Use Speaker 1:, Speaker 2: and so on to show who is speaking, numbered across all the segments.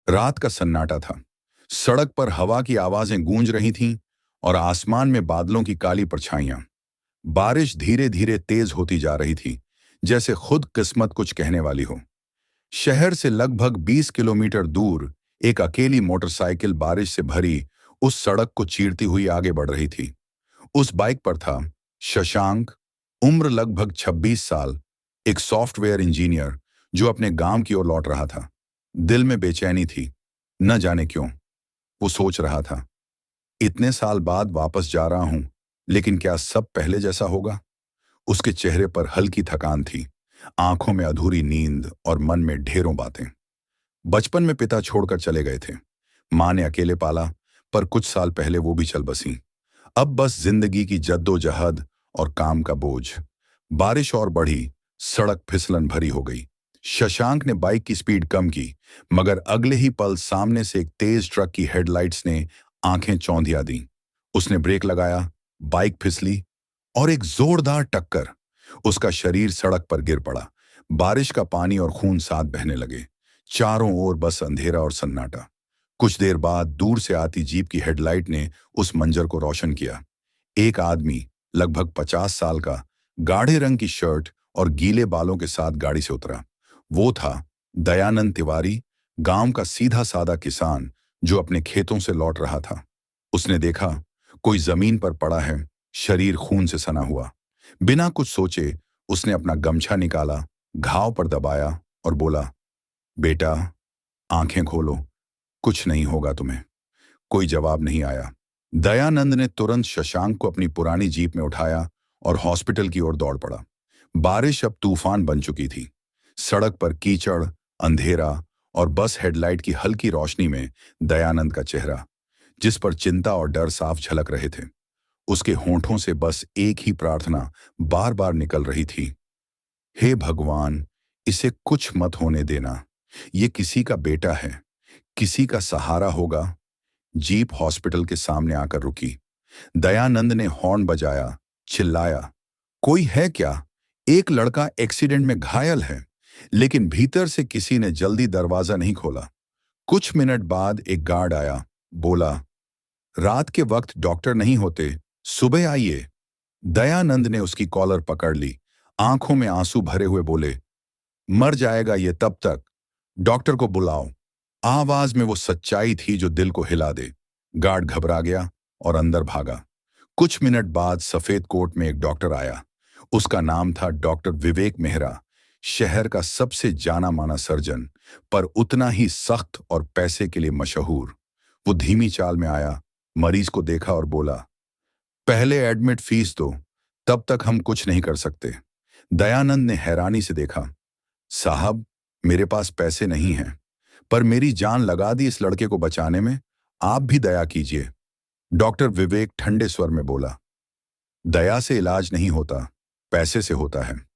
Speaker 1: रात का सन्नाटा था। सड़क पर हवा की आवाजें गूंज रही थीं और आसमान में बादलों की काली परछाइयां। बारिश धीरे धीरे तेज होती जा रही थी, जैसे खुद किस्मत कुछ कहने वाली हो। शहर से लगभग 20 किलोमीटर दूर एक अकेली मोटरसाइकिल बारिश से भरी उस सड़क को चीरती हुई आगे बढ़ रही थी। उस बाइक पर था शशांक, उम्र लगभग 26 साल, एक सॉफ्टवेयर इंजीनियर जो अपने गांव की ओर लौट रहा था। दिल में बेचैनी थी, न जाने क्यों। वो सोच रहा था, इतने साल बाद वापस जा रहा हूं, लेकिन क्या सब पहले जैसा होगा? उसके चेहरे पर हल्की थकान थी, आंखों में अधूरी नींद और मन में ढेरों बातें। बचपन में पिता छोड़कर चले गए थे। माँ ने अकेले पाला, पर कुछ साल पहले वो भी चल बसी। अब बस जिंदगी की जद्दोजहद और काम का बोझ। बारिश और बढ़ी, सड़क फिसलन भरी हो गई। शशांक ने बाइक की स्पीड कम की, मगर अगले ही पल सामने से एक तेज ट्रक की हेडलाइट्स ने आंखें चौंधिया दी। उसने ब्रेक लगाया, बाइक फिसली और एक जोरदार टक्कर। उसका शरीर सड़क पर गिर पड़ा। बारिश का पानी और खून साथ बहने लगे। चारों ओर बस अंधेरा और सन्नाटा। कुछ देर बाद दूर से आती जीप की हेडलाइट ने उस मंजर को रोशन किया। एक आदमी, लगभग 50 साल का, गाढ़े रंग की शर्ट और गीले बालों के साथ गाड़ी से उतरा। वो था दयानंद तिवारी, गांव का सीधा साधा किसान जो अपने खेतों से लौट रहा था। उसने देखा, कोई जमीन पर पड़ा है, शरीर खून से सना हुआ। बिना कुछ सोचे उसने अपना गमछा निकाला, घाव पर दबाया और बोला, बेटा, आंखें खोलो, कुछ नहीं होगा तुम्हें। कोई जवाब नहीं आया। दयानंद ने तुरंत शशांक को अपनी पुरानी जीप में उठाया और हॉस्पिटल की ओर दौड़ पड़ा। बारिश अब तूफान बन चुकी थी। सड़क पर कीचड़, अंधेरा और बस हेडलाइट की हल्की रोशनी में दयानंद का चेहरा, जिस पर चिंता और डर साफ झलक रहे थे। उसके होंठों से बस एक ही प्रार्थना बार बार निकल रही थी, हे भगवान, इसे कुछ मत होने देना। ये किसी का बेटा है, किसी का सहारा होगा। जीप हॉस्पिटल के सामने आकर रुकी। दयानंद ने हॉर्न बजाया, चिल्लाया, कोई है क्या? एक लड़का एक्सीडेंट में घायल है। लेकिन भीतर से किसी ने जल्दी दरवाजा नहीं खोला। कुछ मिनट बाद एक गार्ड आया, बोला, रात के वक्त डॉक्टर नहीं होते, सुबह आइए। दयानंद ने उसकी कॉलर पकड़ ली, आंखों में आंसू भरे हुए बोले, मर जाएगा ये तब तक, डॉक्टर को बुलाओ। आवाज में वो सच्चाई थी जो दिल को हिला दे। गार्ड घबरा गया और अंदर भागा। कुछ मिनट बाद सफेद कोट में एक डॉक्टर आया। उसका नाम था डॉक्टर विवेक मेहरा, शहर का सबसे जाना माना सर्जन, पर उतना ही सख्त और पैसे के लिए मशहूर। वो धीमी चाल में आया, मरीज को देखा और बोला, पहले एडमिट फीस दो, तब तक हम कुछ नहीं कर सकते। दयानंद ने हैरानी से देखा, साहब, मेरे पास पैसे नहीं हैं, पर मेरी जान लगा दी इस लड़के को बचाने में, आप भी दया कीजिए। डॉक्टर विवेक ठंडे स्वर में बोला, दया से इलाज नहीं होता, पैसे से होता है।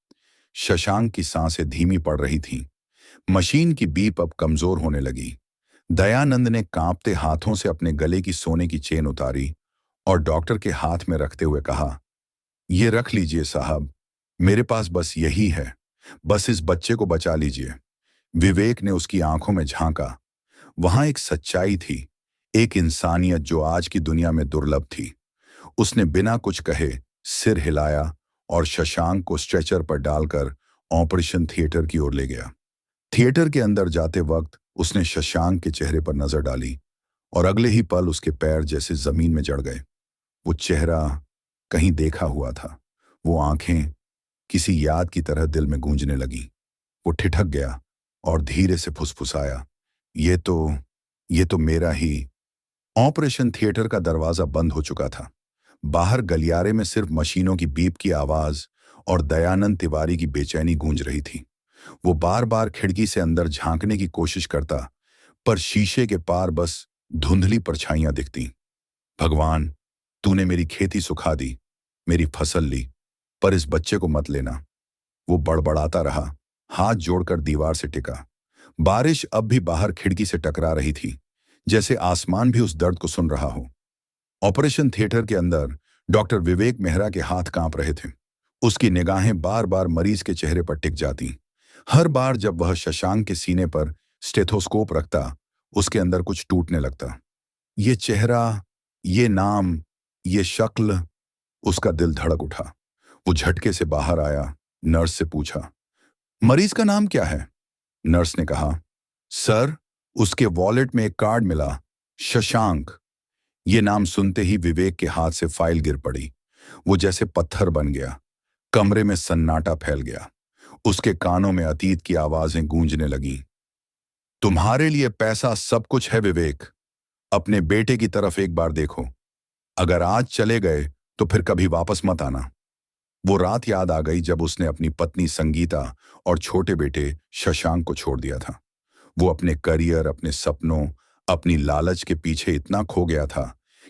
Speaker 1: शशांक की सांसें धीमी पड़ रही थीं। मशीन की बीप अब कमजोर होने लगी। दयानंद ने कांपते हाथों से अपने गले की सोने की चेन उतारी और डॉक्टर के हाथ में रखते हुए कहा, ये रख लीजिए साहब, मेरे पास बस यही है, बस इस बच्चे को बचा लीजिए। विवेक ने उसकी आंखों में झांका। वहां एक सच्चाई थी, एक इंसानियत जो आज की दुनिया में दुर्लभ थी। उसने बिना कुछ कहे सिर हिलाया और शशांक को स्ट्रेचर पर डालकर ऑपरेशन थिएटर की ओर ले गया। थिएटर के अंदर जाते वक्त उसने शशांक के चेहरे पर नजर डाली और अगले ही पल उसके पैर जैसे जमीन में जड़ गए। वो चेहरा कहीं देखा हुआ था, वो आंखें किसी याद की तरह दिल में गूंजने लगी। वो ठिठक गया और धीरे से फुसफुसाया, ये तो मेरा ही। ऑपरेशन थिएटर का दरवाजा बंद हो चुका था। बाहर गलियारे में सिर्फ मशीनों की बीप की आवाज और दयानंद तिवारी की बेचैनी गूंज रही थी। वो बार बार खिड़की से अंदर झांकने की कोशिश करता, पर शीशे के पार बस धुंधली परछाइयां दिखती। भगवान, तूने मेरी खेती सुखा दी, मेरी फसल ली, पर इस बच्चे को मत लेना। वो बड़बड़ाता रहा, हाथ जोड़कर दीवार से टिका। बारिश अब भी बाहर खिड़की से टकरा रही थी, जैसे आसमान भी उस दर्द को सुन रहा हो। ऑपरेशन थिएटर के अंदर डॉक्टर विवेक मेहरा के हाथ कांप रहे थे। उसकी निगाहें बार बार मरीज के चेहरे पर टिक जाती। हर बार जब वह शशांक के सीने पर स्टेथोस्कोप रखता, उसके अंदर कुछ टूटने लगता। ये चेहरा, ये नाम, ये शक्ल। उसका दिल धड़क उठा। वो झटके से बाहर आया, नर्स से पूछा, मरीज का नाम क्या है? नर्स ने कहा, सर, उसके वॉलेट में एक कार्ड मिला, शशांक। ये नाम सुनते ही विवेक के हाथ से फाइल गिर पड़ी। वो जैसे पत्थर बन गया। कमरे में सन्नाटा फैल गया। उसके कानों में अतीत की आवाजें गूंजने लगीं। तुम्हारे लिए पैसा सब कुछ है विवेक। अपने बेटे की तरफ एक बार देखो। अगर आज चले गए तो फिर कभी वापस मत आना। वो रात याद आ गई जब उसने अपनी पत्नी संगीता और छोटे बेटे शशांक को छोड़ दिया था। वो अपने करियर, अपने सपनों, अपनी लालच के पीछे इतना खो गया था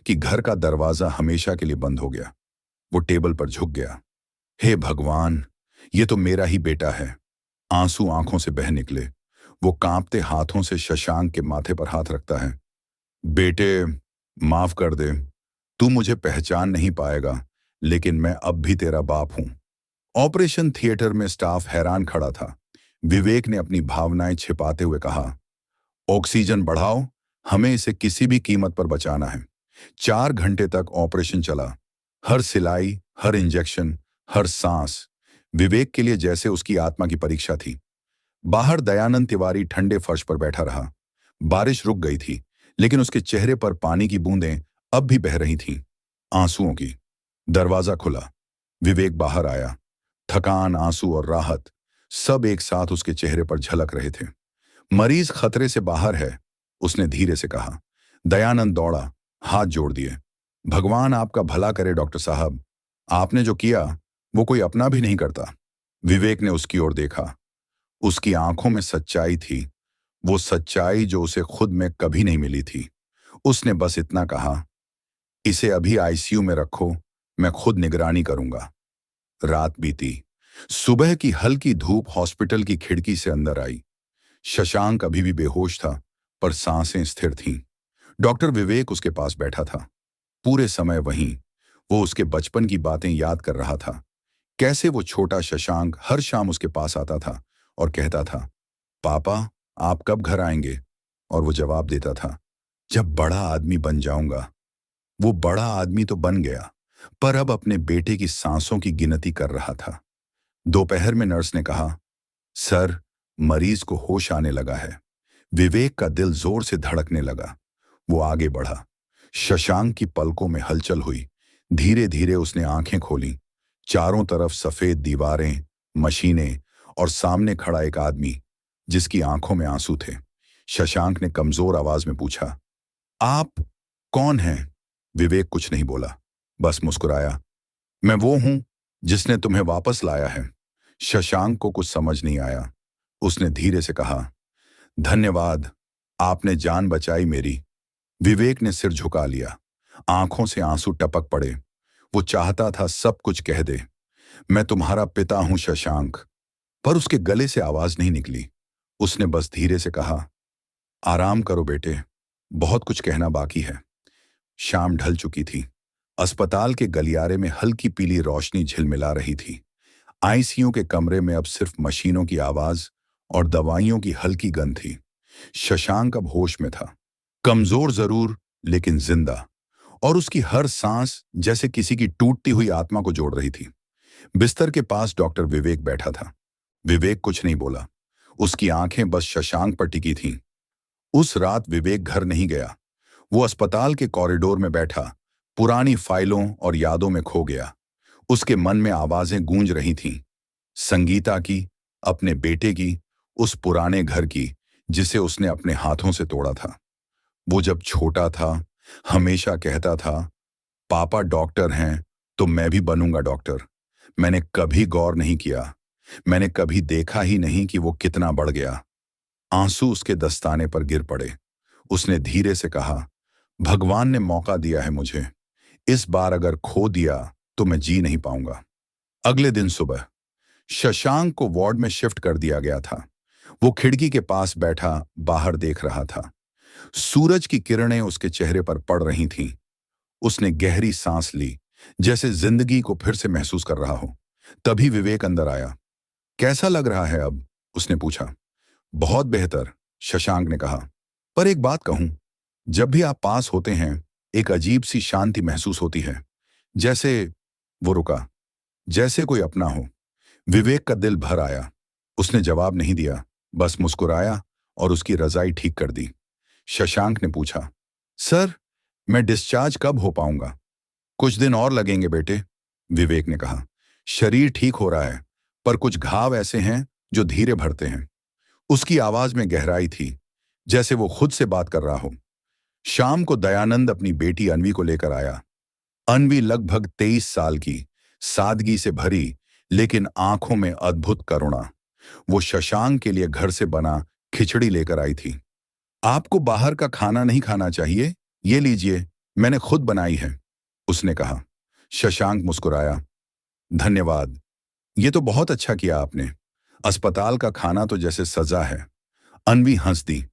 Speaker 1: कि घर का दरवाजा हमेशा के लिए बंद हो गया। वो टेबल पर झुक गया। हे भगवान, ये तो मेरा ही बेटा है। आंसू आंखों से बह निकले। वो कांपते हाथों से शशांक के माथे पर हाथ रखता है। बेटे, माफ कर दे। तू मुझे पहचान नहीं पाएगा, लेकिन मैं अब भी तेरा बाप हूं। ऑपरेशन थिएटर में स्टाफ हैरान खड़ा था। विवेक ने अपनी भावनाएं छिपाते हुए कहा, ऑक्सीजन बढ़ाओ, हमें इसे किसी भी कीमत पर बचाना है। 4 घंटे तक ऑपरेशन चला। हर सिलाई, हर इंजेक्शन, हर सांस विवेक के लिए जैसे उसकी आत्मा की परीक्षा थी। बाहर दयानंद तिवारी ठंडे फर्श पर बैठा रहा। बारिश रुक गई थी, लेकिन उसके चेहरे पर पानी की बूंदें अब भी बह रही थीं, आंसुओं की। दरवाजा खुला। विवेक बाहर आया। थकान, आंसू और राहत सब एक साथ उसके चेहरे पर झलक रहे थे। मरीज खतरे से बाहर है, उसने धीरे से कहा। दयानंद दौड़ा, हाथ जोड़ दिए। भगवान आपका भला करे डॉक्टर साहब। आपने जो किया वो कोई अपना भी नहीं करता। विवेक ने उसकी ओर देखा। उसकी आंखों में सच्चाई थी, वो सच्चाई जो उसे खुद में कभी नहीं मिली थी। उसने बस इतना कहा, इसे अभी आईसीयू में रखो, मैं खुद निगरानी करूंगा। रात बीती। सुबह की हल्की धूप हॉस्पिटल की खिड़की से अंदर आई। शशांक अभी भी बेहोश था, पर सांसें स्थिर थीं। डॉक्टर विवेक उसके पास बैठा था। पूरे समय वहीं वो उसके बचपन की बातें याद कर रहा था। कैसे वो छोटा शशांक हर शाम उसके पास आता था और कहता था, पापा, आप कब घर आएंगे? और वो जवाब देता था, जब बड़ा आदमी बन जाऊंगा। वो बड़ा आदमी तो बन गया, पर अब अपने बेटे की सांसों की गिनती कर रहा था। दोपहर में नर्स ने कहा, सर, मरीज को होश आने लगा है। विवेक का दिल जोर से धड़कने लगा। वो आगे बढ़ा। शशांक की पलकों में हलचल हुई। धीरे धीरे उसने आंखें खोली। चारों तरफ सफेद दीवारें, मशीनें और सामने खड़ा एक आदमी जिसकी आंखों में आंसू थे। शशांक ने कमजोर आवाज में पूछा, आप कौन हैं? विवेक कुछ नहीं बोला, बस मुस्कुराया। मैं वो हूं जिसने तुम्हें वापस लाया है। शशांक को कुछ समझ नहीं आया। उसने धीरे से कहा, धन्यवाद, आपने जान बचाई मेरी। विवेक ने सिर झुका लिया। आंखों से आंसू टपक पड़े। वो चाहता था सब कुछ कह दे, मैं तुम्हारा पिता हूं शशांक, पर उसके गले से आवाज नहीं निकली। उसने बस धीरे से कहा, आराम करो बेटे, बहुत कुछ कहना बाकी है। शाम ढल चुकी थी। अस्पताल के गलियारे में हल्की पीली रोशनी झिलमिला रही थी। आईसीयू के कमरे में अब सिर्फ मशीनों की आवाज और दवाइयों की हल्की गंध थी। शशांक अब होश में था, कमजोर जरूर, लेकिन जिंदा। और उसकी हर सांस जैसे किसी की टूटती हुई आत्मा को जोड़ रही थी। बिस्तर के पास डॉक्टर विवेक बैठा था। विवेक कुछ नहीं बोला। उसकी आंखें बस शशांक पर टिकी थीं। उस रात विवेक घर नहीं गया। वो अस्पताल के कॉरिडोर में बैठा, पुरानी फाइलों और यादों में खो गया। उसके मन में आवाजें गूंज रही थीं, संगीता की, अपने बेटे की, उस पुराने घर की जिसे उसने अपने हाथों से तोड़ा था। वो जब छोटा था हमेशा कहता था, पापा डॉक्टर हैं तो मैं भी बनूंगा डॉक्टर। मैंने कभी गौर नहीं किया, मैंने कभी देखा ही नहीं कि वो कितना बढ़ गया। आंसू उसके दस्ताने पर गिर पड़े। उसने धीरे से कहा, भगवान ने मौका दिया है मुझे, इस बार अगर खो दिया तो मैं जी नहीं पाऊंगा। अगले दिन सुबह शशांक को वार्ड में शिफ्ट कर दिया गया था। वो खिड़की के पास बैठा बाहर देख रहा था। सूरज की किरणें उसके चेहरे पर पड़ रही थीं। उसने गहरी सांस ली, जैसे जिंदगी को फिर से महसूस कर रहा हो। तभी विवेक अंदर आया। कैसा लग रहा है अब? उसने पूछा। बहुत बेहतर, शशांक ने कहा। पर एक बात कहूं, जब भी आप पास होते हैं, एक अजीब सी शांति महसूस होती है। जैसे वो रुका, जैसे कोई अपना हो। विवेक का दिल भर आया। उसने जवाब नहीं दिया, बस मुस्कुराया और उसकी रजाई ठीक कर दी। शशांक ने पूछा, सर, मैं डिस्चार्ज कब हो पाऊंगा? कुछ दिन और लगेंगे बेटे, विवेक ने कहा। शरीर ठीक हो रहा है, पर कुछ घाव ऐसे हैं जो धीरे भरते हैं। उसकी आवाज में गहराई थी, जैसे वो खुद से बात कर रहा हो। शाम को दयानंद अपनी बेटी अनवी को लेकर आया। अनवी लगभग 23 साल की, सादगी से भरी, लेकिन आंखों में अद्भुत करुणा। वो शशांक के लिए घर से बना खिचड़ी लेकर आई थी। आपको बाहर का खाना नहीं खाना चाहिए, ये लीजिए, मैंने खुद बनाई है, उसने कहा। शशांक मुस्कुराया, धन्यवाद, ये तो बहुत अच्छा किया आपने। अस्पताल का खाना तो जैसे सजा है। अनवी हंस दी,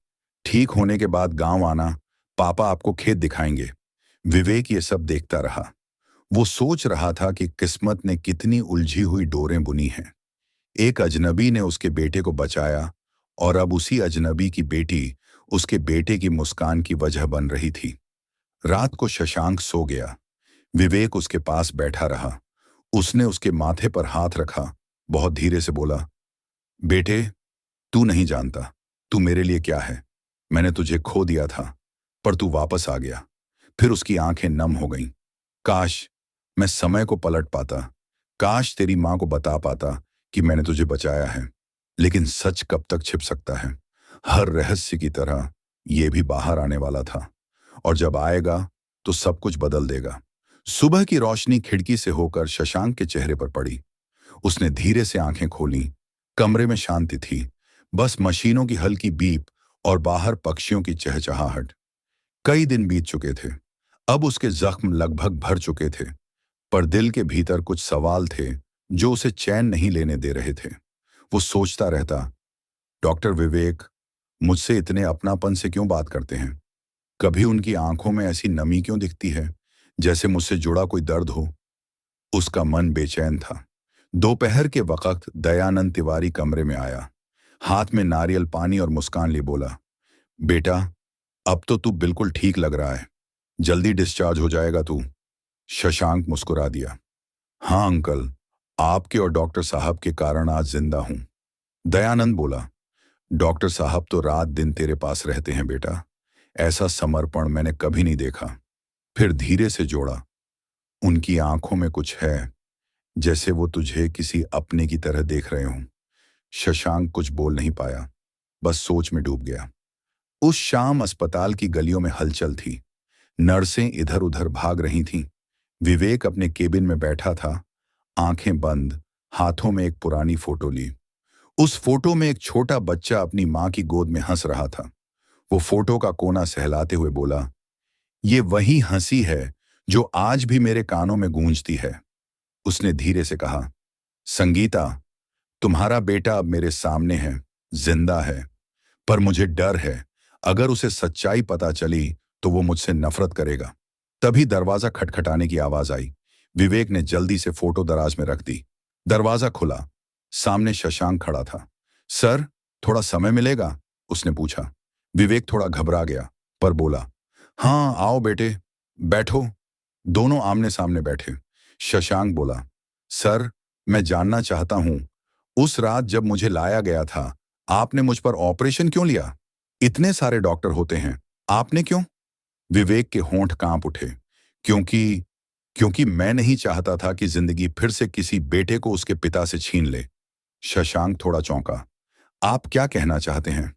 Speaker 1: ठीक होने के बाद गांव आना, पापा आपको खेत दिखाएंगे। विवेक ये सब देखता रहा। वो सोच रहा था कि किस्मत ने कितनी उलझी हुई डोरें बुनी हैं। एक अजनबी ने उसके बेटे को बचाया, और अब उसी अजनबी की बेटी उसके बेटे की मुस्कान की वजह बन रही थी। रात को शशांक सो गया। विवेक उसके पास बैठा रहा। उसने उसके माथे पर हाथ रखा, बहुत धीरे से बोला, बेटे, तू नहीं जानता तू मेरे लिए क्या है। मैंने तुझे खो दिया था, पर तू वापस आ गया। फिर उसकी आंखें नम हो गईं। काश मैं समय को पलट पाता, काश तेरी मां को बता पाता कि मैंने तुझे बचाया है। लेकिन सच कब तक छिप सकता है? हर रहस्य की तरह यह भी बाहर आने वाला था, और जब आएगा तो सब कुछ बदल देगा। सुबह की रोशनी खिड़की से होकर शशांक के चेहरे पर पड़ी। उसने धीरे से आंखें खोलीं। कमरे में शांति थी, बस मशीनों की हल्की बीप और बाहर पक्षियों की चहचहाहट। कई दिन बीत चुके थे। अब उसके जख्म लगभग भर चुके थे, पर दिल के भीतर कुछ सवाल थे जो उसे चैन नहीं लेने दे रहे थे। वो सोचता रहता, डॉक्टर विवेक मुझसे इतने अपनापन से क्यों बात करते हैं? कभी उनकी आंखों में ऐसी नमी क्यों दिखती है, जैसे मुझसे जुड़ा कोई दर्द हो? उसका मन बेचैन था। दोपहर के वक्त दयानंद तिवारी कमरे में आया। हाथ में नारियल पानी और मुस्कान लिए बोला, बेटा, अब तो तू बिल्कुल ठीक लग रहा है। जल्दी डिस्चार्ज हो जाएगा तू। शशांक मुस्कुरा दिया, हाँ अंकल, आपके और डॉक्टर साहब के कारण आज जिंदा हूं। दयानंद बोला, डॉक्टर साहब तो रात दिन तेरे पास रहते हैं बेटा। ऐसा समर्पण मैंने कभी नहीं देखा। फिर धीरे से जोड़ा, उनकी आंखों में कुछ है, जैसे वो तुझे किसी अपने की तरह देख रहे हों। शशांक कुछ बोल नहीं पाया, बस सोच में डूब गया। उस शाम अस्पताल की गलियों में हलचल थी। नर्सें इधर उधर भाग रही थीं। विवेक अपने केबिन में बैठा था, आंखें बंद, हाथों में एक पुरानी फोटो ली। उस फोटो में एक छोटा बच्चा अपनी मां की गोद में हंस रहा था। वो फोटो का कोना सहलाते हुए बोला, ये वही हंसी है जो आज भी मेरे कानों में गूंजती है। उसने धीरे से कहा, संगीता, तुम्हारा बेटा अब मेरे सामने है, जिंदा है, पर मुझे डर है, अगर उसे सच्चाई पता चली तो वो मुझसे नफरत करेगा। तभी दरवाजा खटखटाने की आवाज आई। विवेक ने जल्दी से फोटो दराज में रख दी। दरवाजा खुला। सामने शशांक खड़ा था। सर, थोड़ा समय मिलेगा? उसने पूछा। विवेक थोड़ा घबरा गया, पर बोला, हाँ आओ बेटे, बैठो। दोनों आमने सामने बैठे। शशांक बोला, सर, मैं जानना चाहता हूं, उस रात जब मुझे लाया गया था, आपने मुझ पर ऑपरेशन क्यों लिया? इतने सारे डॉक्टर होते हैं, आपने क्यों? विवेक के होंठ कांप उठे। क्योंकि क्योंकि मैं नहीं चाहता था कि जिंदगी फिर से किसी बेटे को उसके पिता से छीन ले। शशांक थोड़ा चौंका। आप क्या कहना चाहते हैं?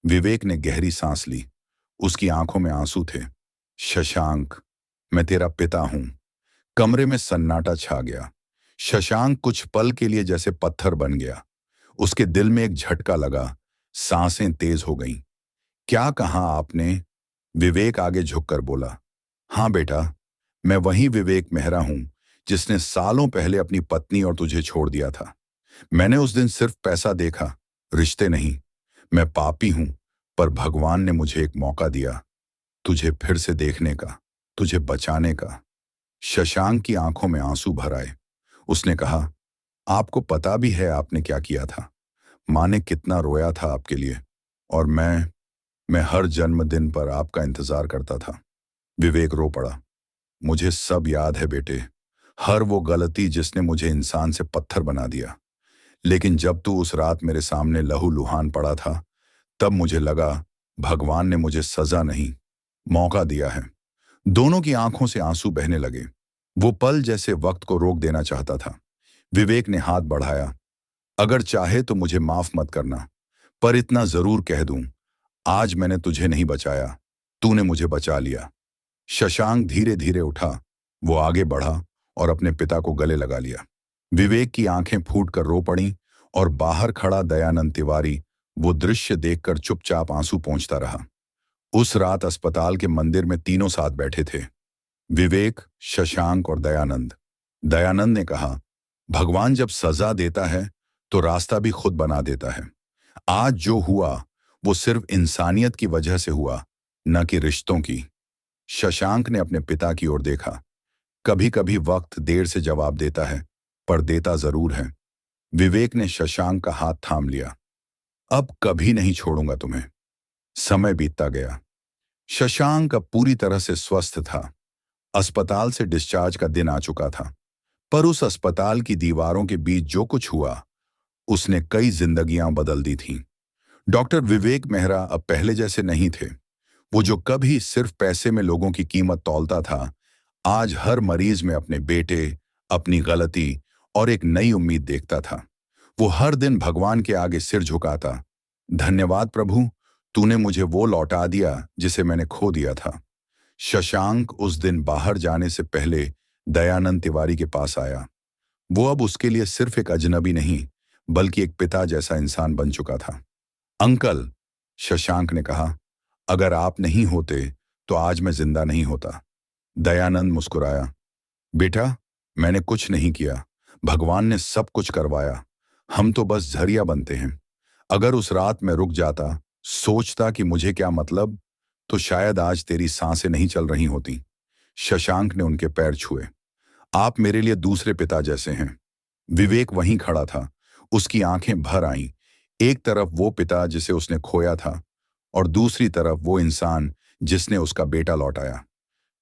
Speaker 1: विवेक ने गहरी सांस ली। उसकी आंखों में आंसू थे। शशांक, मैं तेरा पिता हूं। कमरे में सन्नाटा छा गया। शशांक कुछ पल के लिए जैसे पत्थर बन गया। उसके दिल में एक झटका लगा, सांसें तेज हो गईं। क्या कहा आपने? विवेक आगे झुककर बोला, हाँ बेटा, मैं वही विवेक मेहरा हूं जिसने सालों पहले अपनी पत्नी और तुझे छोड़ दिया था। मैंने उस दिन सिर्फ पैसा देखा, रिश्ते नहीं। मैं पापी हूं, पर भगवान ने मुझे एक मौका दिया, तुझे फिर से देखने का, तुझे बचाने का। शशांक की आंखों में आंसू भर आए। उसने कहा, आपको पता भी है आपने क्या किया था? माँ ने कितना रोया था आपके लिए, और मैं मैं हर जन्मदिन पर आपका इंतजार करता था। विवेक रो पड़ा। मुझे सब याद है बेटे, हर वो गलती जिसने मुझे इंसान से पत्थर बना दिया। लेकिन जब तू उस रात मेरे सामने लहूलुहान पड़ा था, तब मुझे लगा भगवान ने मुझे सजा नहीं, मौका दिया है। दोनों की आंखों से आंसू बहने लगे। वो पल जैसे वक्त को रोक देना चाहता था। विवेक ने हाथ बढ़ाया। अगर चाहे तो मुझे माफ मत करना, पर इतना जरूर कह दूं, आज मैंने तुझे नहीं बचाया, तूने मुझे बचा लिया। शशांक धीरे धीरे उठा। वो आगे बढ़ा और अपने पिता को गले लगा लिया। विवेक की आंखें फूट कर रो पड़ीं और बाहर खड़ा दयानंद तिवारी वो दृश्य देखकर चुपचाप आंसू पोंछता रहा। उस रात अस्पताल के मंदिर में तीनों साथ बैठे थे, विवेक, शशांक और दयानंद। दयानंद ने कहा, भगवान जब सजा देता है तो रास्ता भी खुद बना देता है। आज जो हुआ वो सिर्फ इंसानियत की वजह से हुआ, न कि रिश्तों की। शशांक ने अपने पिता की ओर देखा। कभी कभी वक्त देर से जवाब देता है, पर देता जरूर है। विवेक ने शशांक का हाथ थाम लिया। अब कभी नहीं छोड़ूंगा तुम्हें। समय बीतता गया। शशांक अब पूरी तरह से स्वस्थ था। अस्पताल से डिस्चार्ज का दिन आ चुका था। पर उस अस्पताल की दीवारों के बीच जो कुछ हुआ, उसने कई जिंदगियां बदल दी थीं। डॉक्टर विवेक मेहरा अब पहले जैसे नहीं थे। वो जो कभी सिर्फ पैसे में लोगों की कीमत तौलता था, आज हर मरीज में अपने बेटे, अपनी गलती और एक नई उम्मीद देखता था। वो हर दिन भगवान के आगे सिर झुकाता। धन्यवाद प्रभु, तूने मुझे वो लौटा दिया जिसे मैंने खो दिया था। शशांक उस दिन बाहर जाने से पहले दयानंद तिवारी के पास आया। वो अब उसके लिए सिर्फ एक अजनबी नहीं, बल्कि एक पिता जैसा इंसान बन चुका था। अंकल, शशांक ने कहा, अगर आप नहीं होते तो आज मैं जिंदा नहीं होता। दयानंद मुस्कुराया। बेटा, मैंने कुछ नहीं किया, भगवान ने सब कुछ करवाया। हम तो बस जरिया बनते हैं। अगर उस रात में रुक जाता, सोचता कि मुझे क्या मतलब, तो शायद आज तेरी सांसें नहीं चल रही होती। शशांक ने उनके पैर छुए। आप मेरे लिए दूसरे पिता जैसे हैं। विवेक वहीं खड़ा था। उसकी आंखें भर आईं। एक तरफ वो पिता जिसे उसने खोया था, और दूसरी तरफ वो इंसान जिसने उसका बेटा लौटाया।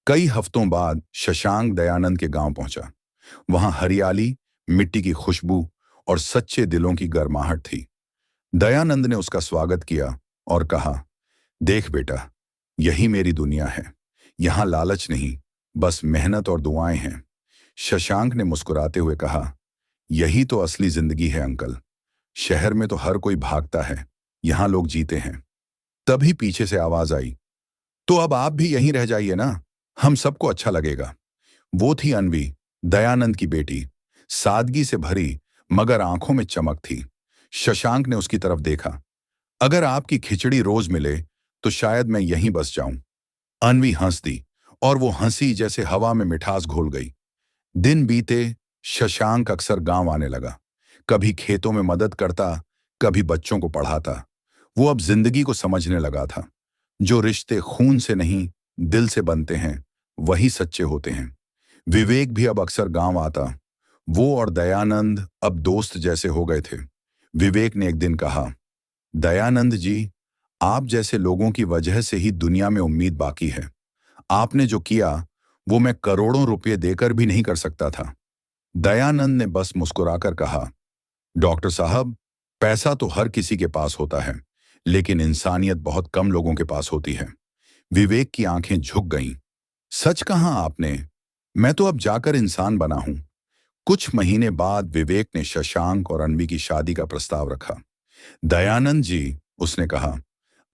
Speaker 1: कई हफ्तों बाद शशांक दयानंद के गांव पहुंचा। वहां हरियाली, मिट्टी की खुशबू और सच्चे दिलों की गर्माहट थी। दयानंद ने उसका स्वागत किया और कहा, देख बेटा, यही मेरी दुनिया है। यहां लालच नहीं, बस मेहनत और दुआएं हैं। शशांक ने मुस्कुराते हुए कहा, यही तो असली जिंदगी है अंकल। शहर में तो हर कोई भागता है, यहां लोग जीते हैं। तभी पीछे से आवाज आई, तो अब आप भी यहीं रह जाइए ना, हम सबको अच्छा लगेगा। वो थी अनवी, दयानंद की बेटी। सादगी से भरी मगर आंखों में चमक थी। शशांक ने उसकी तरफ देखा। अगर आपकी खिचड़ी रोज मिले तो शायद मैं यहीं बस जाऊं। अनवी हंस दी, और वो हंसी जैसे हवा में मिठास घोल गई। दिन बीते, शशांक अक्सर गांव आने लगा। कभी खेतों में मदद करता, कभी बच्चों को पढ़ाता। वो अब जिंदगी को समझने लगा था। जो रिश्ते खून से नहीं, दिल से बनते हैं, वही सच्चे होते हैं। विवेक भी अब अक्सर गांव आता। वो और दयानंद अब दोस्त जैसे हो गए थे। विवेक ने एक दिन कहा, दयानंद जी, आप जैसे लोगों की वजह से ही दुनिया में उम्मीद बाकी है। आपने जो किया वो मैं करोड़ों रुपए देकर भी नहीं कर सकता था। दयानंद ने बस मुस्कुराकर कहा, डॉक्टर साहब, पैसा तो हर किसी के पास होता है, लेकिन इंसानियत बहुत कम लोगों के पास होती है। विवेक की आंखें झुक गईं। सच कहा आपने, मैं तो अब जाकर इंसान बना हूं। कुछ महीने बाद विवेक ने शशांक और अनवी की शादी का प्रस्ताव रखा। दयानंद जी, उसने कहा,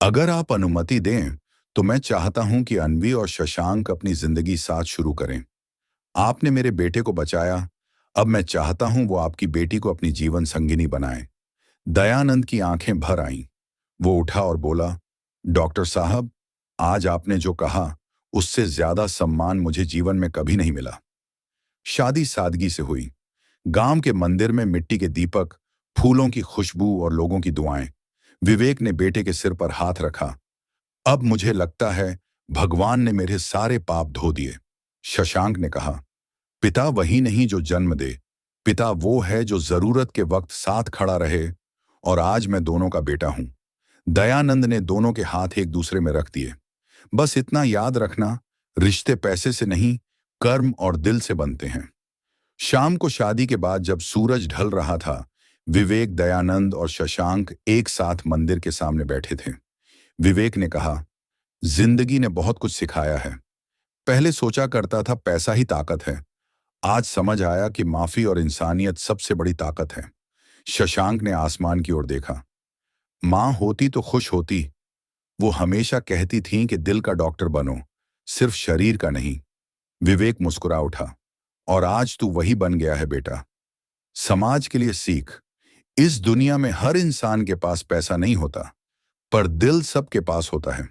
Speaker 1: अगर आप अनुमति दें तो मैं चाहता हूं कि अनवी और शशांक अपनी जिंदगी साथ शुरू करें। आपने मेरे बेटे को बचाया, अब मैं चाहता हूं वो आपकी बेटी को अपनी जीवन संगिनी बनाए। दयानंद की आंखें भर आईं। वो उठा और बोला, डॉक्टर साहब, आज आपने जो कहा उससे ज्यादा सम्मान मुझे जीवन में कभी नहीं मिला। शादी सादगी से हुई। गांव के मंदिर में मिट्टी के दीपक, फूलों की खुशबू और लोगों की दुआएं। विवेक ने बेटे के सिर पर हाथ रखा। अब मुझे लगता है भगवान ने मेरे सारे पाप धो दिए। शशांक ने कहा, पिता वही नहीं जो जन्म दे, पिता वो है जो जरूरत के वक्त साथ खड़ा रहे, और आज मैं दोनों का बेटा हूं। दयानंद ने दोनों के हाथ एक दूसरे में रख दिए। बस इतना याद रखना, रिश्ते पैसे से नहीं, कर्म और दिल से बनते हैं। शाम को शादी के बाद जब सूरज ढल रहा था, विवेक, दयानंद और शशांक एक साथ मंदिर के सामने बैठे थे। विवेक ने कहा, जिंदगी ने बहुत कुछ सिखाया है। पहले सोचा करता था पैसा ही ताकत है, आज समझ आया कि माफी और इंसानियत सबसे बड़ी ताकत है। शशांक ने आसमान की ओर देखा। मां होती तो खुश होती, वो हमेशा कहती थीं कि दिल का डॉक्टर बनो, सिर्फ शरीर का नहीं। विवेक मुस्कुरा उठा, और आज तू वही बन गया है बेटा। समाज के लिए सीख, इस दुनिया में हर इंसान के पास पैसा नहीं होता, पर दिल सबके पास होता है।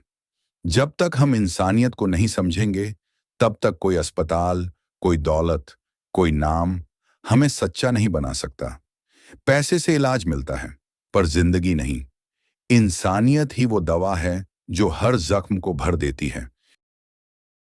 Speaker 1: जब तक हम इंसानियत को नहीं समझेंगे, तब तक कोई अस्पताल, कोई दौलत, कोई नाम हमें सच्चा नहीं बना सकता। पैसे से इलाज मिलता है, पर जिंदगी नहीं। इंसानियत ही वो दवा है जो हर जख्म को भर देती है।